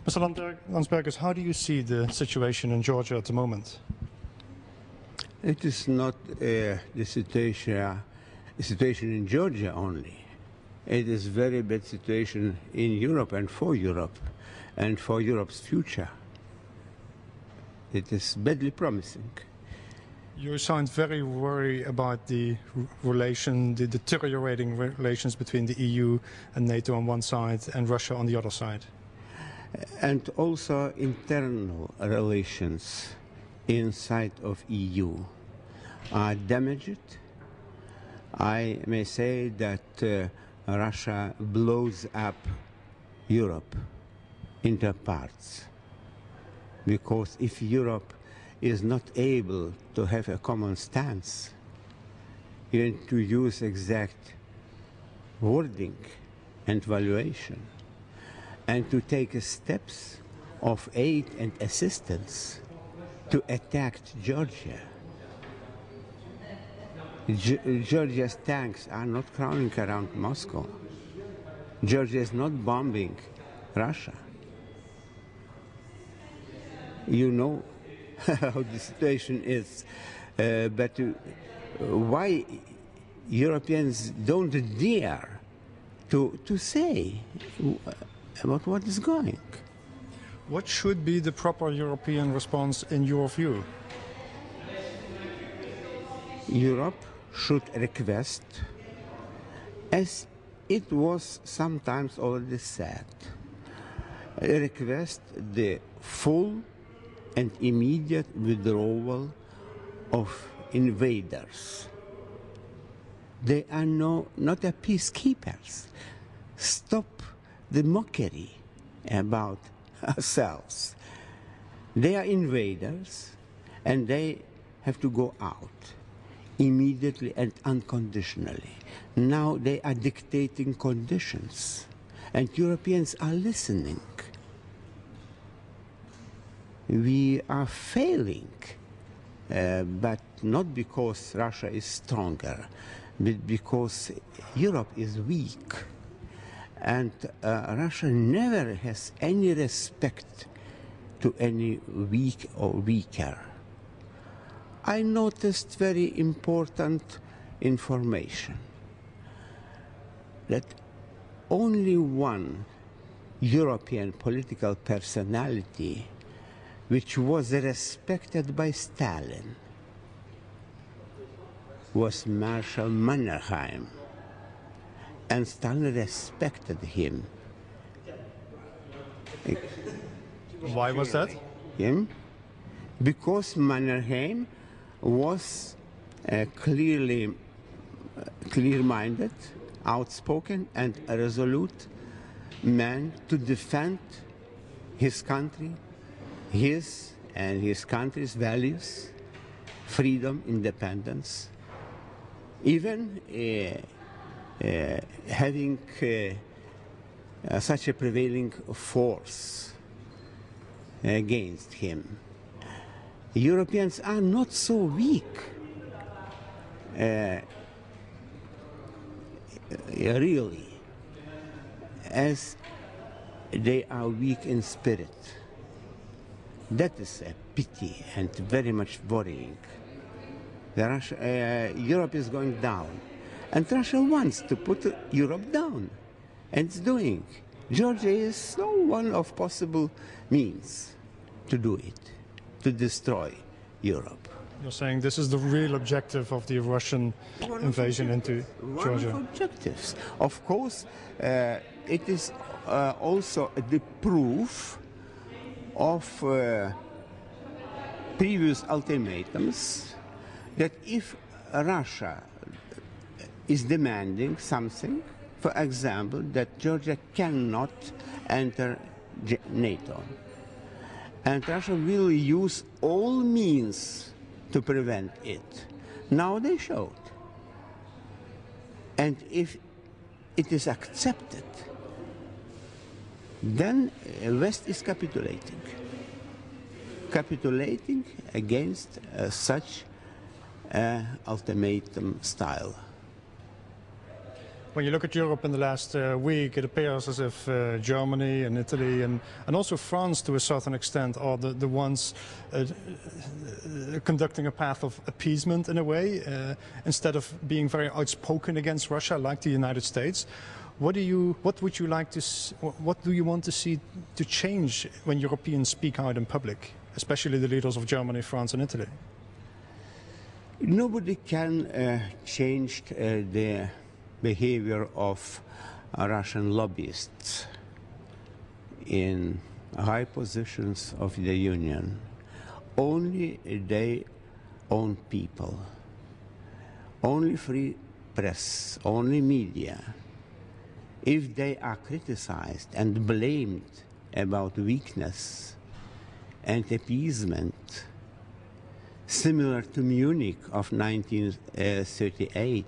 Mr. Landsbergis, how do you see the situation in Georgia at the moment? It is not the situation in Georgia only. It is a very bad situation in Europe and for Europe's future. It is badly promising. You sound very worried about the deteriorating relations between the EU and NATO on one side and Russia on the other side. And also internal relations inside of EU are damaged. I may say that Russia blows up Europe into parts, because if Europe is not able to have a common stance, even to use exact wording and valuation, and to take steps of aid and assistance to attack Georgia. Georgia's tanks are not crawling around Moscow. Georgia is not bombing Russia. You know how the situation is, but why Europeans don't dare to say about what is going? What should be the proper European response in your view? Europe should request, as it was sometimes already said, request the full and immediate withdrawal of invaders. They are not peacekeepers. Stop the mockery about ourselves. They are invaders, and they have to go out immediately and unconditionally. Now they are dictating conditions, and Europeans are listening. We are failing, but not because Russia is stronger, but because Europe is weak. And Russia never has any respect to any weak or weaker. I noticed very important information, that only one European political personality which was respected by Stalin was Marshal Mannerheim, and Stalin respected him. Why was that? Because Mannerheim was clear-minded, outspoken, and a resolute man to defend his country, his and his country's values, freedom, independence, even having such a prevailing force against him. Europeans are not so weak, really, as they are weak in spirit. That is a pity and very much worrying. Europe is going down, and Russia wants to put Europe down, and it's doing. Georgia is one of possible means to do it, to destroy Europe. You're saying this is the real objective of the Russian invasion into Georgia? One of objectives. Of course, it is also the proof of previous ultimatums that if Russia is demanding something, for example, that Georgia cannot enter NATO, and Russia will use all means to prevent it. Now they showed. And if it is accepted, then West is capitulating against such ultimatum style. when you look at Europe in the last week, it appears as if Germany and Italy and also France, to a certain extent, are the ones conducting a path of appeasement in a way, instead of being very outspoken against Russia, like the United States. What do you want to see to change when Europeans speak out in public, especially the leaders of Germany, France, and Italy? Nobody can change the behavior of Russian lobbyists in high positions of the Union. Only their own people, only free press, only media. If they are criticized and blamed about weakness and appeasement, similar to Munich of 1938,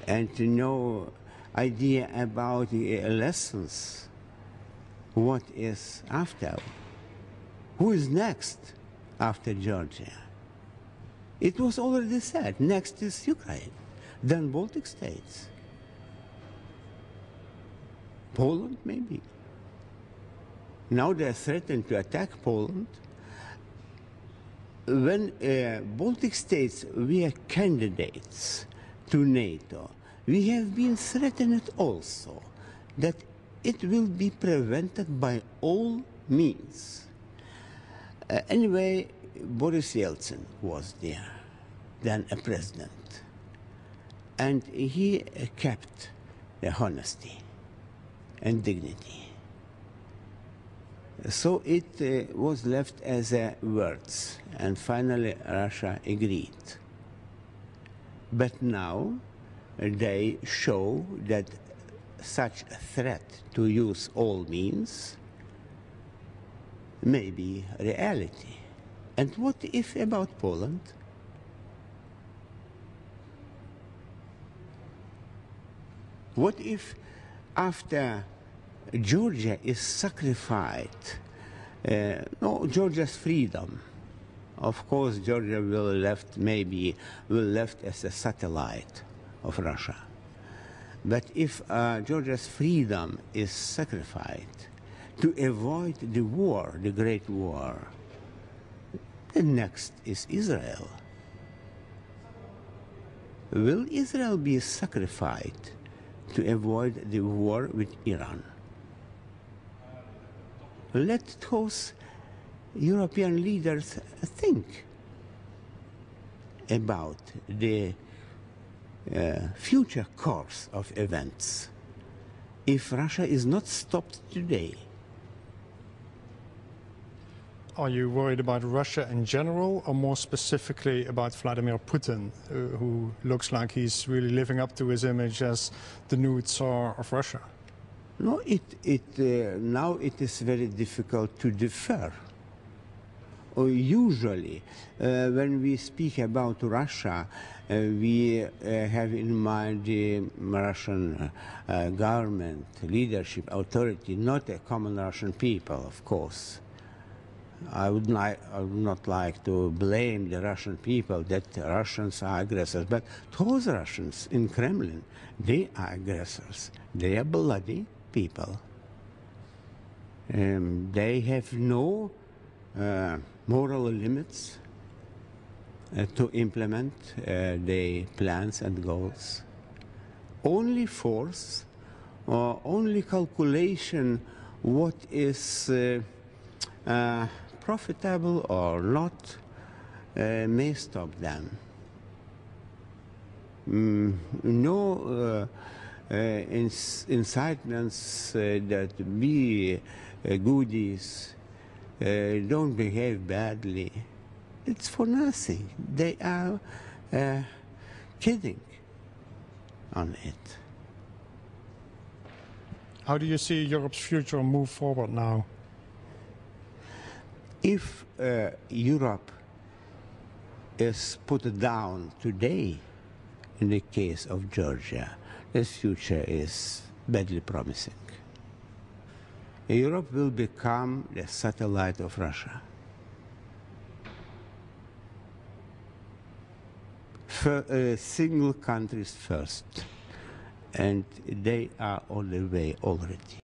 and no idea about the lessons, what is after, who is next after Georgia. It was already said, next is Ukraine, then Baltic states, Poland maybe. Now they are threatening to attack Poland. When Baltic states were candidates to NATO, we have been threatened also that it will be prevented by all means. Anyway, Boris Yeltsin was there, then a president, and he kept the honesty and dignity. So it was left as words, and finally Russia agreed. But now they show that such a threat to use all means may be reality. And what if about Poland? What if after Georgia is sacrificed, Georgia's freedom? Of course, Georgia will left as a satellite of Russia. But if Georgia's freedom is sacrificed to avoid the war, the Great War, the next is Israel. Will Israel be sacrificed to avoid the war with Iran? Let those European leaders think about the future course of events. If Russia is not stopped today. Are you worried about Russia in general, or more specifically about Vladimir Putin, who looks like he's really living up to his image as the new Tsar of Russia? No, now it is very difficult to differ. Usually, when we speak about Russia, we have in mind the Russian government, leadership, authority, not a common Russian people, of course. I would not like to blame the Russian people that the Russians are aggressors, but those Russians in Kremlin, they are aggressors. They are bloody people. They have no moral limits to implement their plans and goals. Only force, or only calculation what is profitable or not may stop them. No incitements that be goodies, don't behave badly. It's for nothing. They are kidding on it. How do you see Europe's future move forward now? If Europe is put down today, in the case of Georgia, the future is badly promising. Europe will become the satellite of Russia. single countries first, and they are on the way already.